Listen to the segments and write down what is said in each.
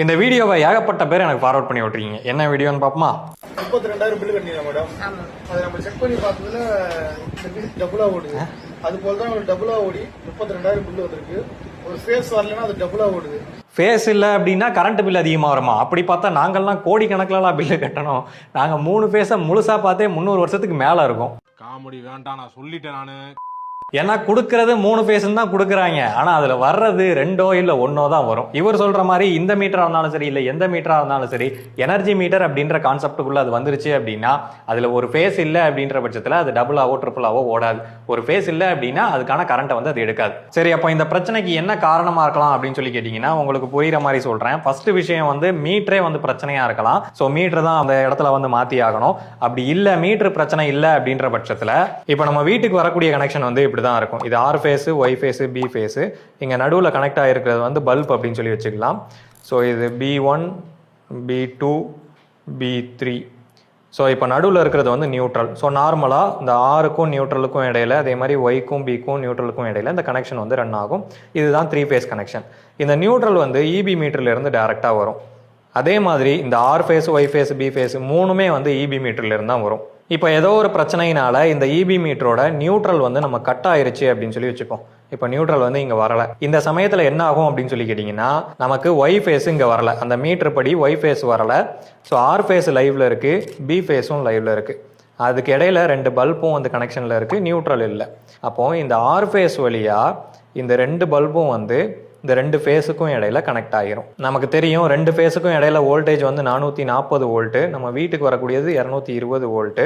இந்த வீடியோவை ஏகப்பட்ட பேர் எனக்கு ஃபார்வர்ட் பண்ணி விட்டுருக்கீங்க. என்ன வீடியோன்னு பார்ப்போமா? 32,000 பில் கட்டினீங்க மேடம். அதை நம்ம செக் பண்ணி பார்த்ததுல இந்த பில் டபுளா ஓடுது. அது போல தான் ஒரு டபுளா ஓடி 32,000 பில் வந்திருக்கு. ஒரு ஃபேஸ் வரலன்னா அது டபுளா ஓடுது. ஃபேஸ் இல்லை அப்படின்னா கரண்ட் பில் அதிகமாக வருமா? அப்படி பார்த்தா நாங்கள்லாம் கோடி கணக்கிலலாம் பில்லு கட்டணும். நாங்கள் 3 ஃபேஸை முழுசாக பார்த்தே 300 வருஷத்துக்கு மேலே இருக்கும். காமெடி வேண்டாம், நான் சொல்லிட்டேன் நானு. ஏன்னா கொடுக்கறது 3 ஃபேஸ்ன்னு தான் கொடுக்குறாங்க. ஆனால் அதில் வர்றது 2 இல்லை 1 தான் வரும். இவர் சொல்கிற மாதிரி இந்த மீட்டராக இருந்தாலும் சரி, இல்லை எந்த மீட்டராக இருந்தாலும் சரி, எனர்ஜி மீட்டர் அப்படின்ற கான்செப்டுக்குள்ளே அது வந்துருச்சு அப்படின்னா அதில் ஒரு ஃபேஸ் இல்லை அப்படின்ற பட்சத்தில் அது டபுளாவோ ட்ரிபிளாவோ ஓடாது. ஒரு ஃபேஸ் இல்லை அப்படின்னா அதுக்கான கரண்ட்டை வந்து அது எடுக்காது. சரி, அப்போ இந்த பிரச்சனைக்கு என்ன காரணமாக இருக்கலாம் அப்படின்னு சொல்லி கேட்டிங்கன்னா உங்களுக்கு புரிகிற மாதிரி சொல்கிறேன். ஃபர்ஸ்ட் விஷயம் வந்து மீட்டரே வந்து பிரச்சனையாக இருக்கலாம். ஸோ மீட்டர் தான் அந்த இடத்துல வந்து மாற்றி ஆகணும். அப்படி இல்லை, மீட்டர் பிரச்சனை இல்லை அப்படின்ற பட்சத்தில் இப்போ நம்ம வீட்டுக்கு வரக்கூடிய கனெக்ஷன் வந்து இப்படி தான் இருக்கும். இது R phase, Y phase, B phase. இங்கே நடுவில் கனெக்ட் ஆகிருக்கிறது வந்து பல்ப் அப்படின்னு சொல்லி வச்சுக்கலாம். ஸோ இது B1, B2, B3. ஸோ இப்போ நடுவில் இருக்கிறது வந்து நியூட்ரல். ஸோ நார்மலாக இந்த ஆருக்கும் நியூட்ரலுக்கும் இடையில, அதே மாதிரி ஒய்க்கும் பிக்கும் நியூட்ரலுக்கும் இடையில இந்த கனெக்ஷன் வந்து ரன் ஆகும். இதுதான் 3 ஃபேஸ் கனெக்ஷன். இந்த நியூட்ரல் வந்து இபி மீட்டர்லேருந்து டேரெக்டாக வரும். அதே மாதிரி இந்த R phase, Y phase, B phase மூணுமே வந்து இபி மீட்டர்லேருந்து தான் வரும். இப்போ ஏதோ ஒரு பிரச்சனையினால இந்த இபி மீட்டரோட நியூட்ரல் வந்து நம்ம கட் ஆயிருச்சு அப்படின்னு சொல்லி வச்சுப்போம். இப்போ நியூட்ரல் வந்து இங்கே வரலை. இந்த சமயத்தில் என்ன ஆகும் அப்படின்னு சொல்லி கேட்டிங்கன்னா நமக்கு ஒய் ஃபேஸ் இங்கே வரலை. அந்த மீட்டர் படி ஒய் ஃபேஸ் வரலை. ஸோ ஆர் ஃபேஸ் லைவில் இருக்குது, பி ஃபேஸும் லைவில் இருக்குது. அதுக்கு இடையில 2 பல்பும் வந்து கனெக்ஷனில் இருக்குது, நியூட்ரல் இல்லை. அப்போது இந்த ஆர் ஃபேஸ் வழியாக இந்த 2 பல்பும் வந்து இந்த 2 ஃபேஸுக்கும் இடையில கனெக்ட் ஆகிரும். நமக்கு தெரியும் 2 ஃபேஸுக்கும் இடையில வோல்டேஜ் வந்து 440 வோல்ட்டு. நம்ம வீட்டுக்கு வரக்கூடியது 220 வோல்ட்டு.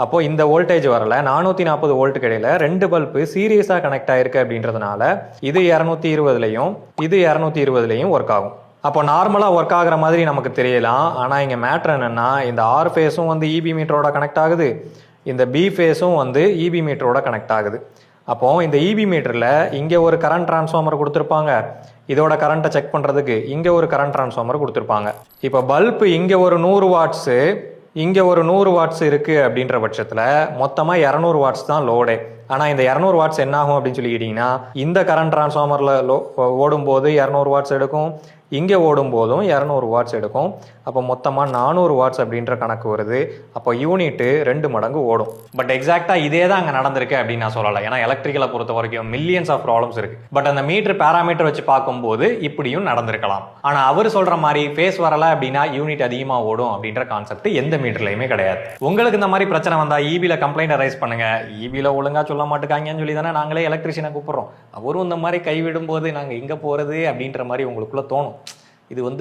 அப்போது இந்த வோல்டேஜ் வரல. 440 வோல்ட்டுக்கு இடையில 2 பல்பு சீரியஸாக கனெக்ட் ஆயிருக்கு அப்படின்றதுனால இது 220லையும் இது 220லையும் ஒர்க் ஆகும். அப்போ நார்மலாக ஒர்க் ஆகிற மாதிரி நமக்கு தெரியலாம். ஆனால் இங்கே மேட்ரு என்னென்னா இந்த ஆர் ஃபேஸும் வந்து இபி மீட்டரோட கனெக்ட் ஆகுது, இந்த பி ஃபேஸும் வந்து இபி மீட்டரோட கனெக்ட் ஆகுது. அப்போ இந்த இபி மீட்டரில் இங்கே ஒரு கரண்ட் டிரான்ஸ்ஃபார்மர் கொடுத்துருப்பாங்க. இதோட கரண்ட்டை செக் பண்ணுறதுக்கு இங்கே ஒரு கரண்ட் டிரான்ஸ்ஃபார்மர் கொடுத்துருப்பாங்க. இப்போ பல்பு இங்கே ஒரு 100 வாட்ஸு, இங்கே ஒரு 100 வாட்ஸ் இருக்குது அப்படின்ற பட்சத்தில் மொத்தமாக 200 வாட்ஸ் தான் லோடே. ஆனால் இந்த 200 வாட்ஸ் என்ன ஆகும் அப்படின்னு சொல்லிக்கிட்டிங்கன்னா இந்த கரண்ட் டிரான்ஸ்ஃபார்மரில் ஓடும்போது 200 வாட்ஸ் எடுக்கும், இங்கே ஓடும் போதும் 200 வாட்ஸ் எடுக்கும். அப்போ மொத்தமாக 400 வாட்ஸ் அப்படின்ற கணக்கு வருது. அப்போ யூனிட்டு 2 மடங்கு ஓடும். பட் எக்ஸாக்டாக இதே தான் அங்கே நடந்திருக்கு அப்படின்னு நான் சொல்லலை. ஏன்னா எலக்ட்ரிக்கலை பொறுத்த வரைக்கும் மில்லியன்ஸ் ஆஃப் ப்ராப்ளம்ஸ் இருக்குது. பட் அந்த மீட்டர் பேராமீட்டர் வச்சு பார்க்கும்போது இப்படியும் நடந்திருக்கலாம். ஆனால் அவர் சொல்கிற மாதிரி ஃபேஸ் வரலை அப்படின்னா யூனிட் அதிகமாக ஓடும் அப்படின்ற கான்செப்ட் எந்த மீட்டர்லையுமே கிடையாது. உங்களுக்கு இந்த மாதிரி பிரச்சனை வந்தால் இபியில் கம்ப்ளைண்ட் ரைஸ் பண்ணுங்கள். இபியில் ஒழுங்காக சொல்ல மாட்டேங்காங்கன்னு சொல்லி தானே நாங்களே எலக்ட்ரிஷியனை கூப்பிட்றோம். அவரும் இந்த மாதிரி கைவிடும் போது நாங்கள் எங்கே போகிறது அப்படின்ற மாதிரி உங்களுக்குள்ளே தோணும். இது வந்து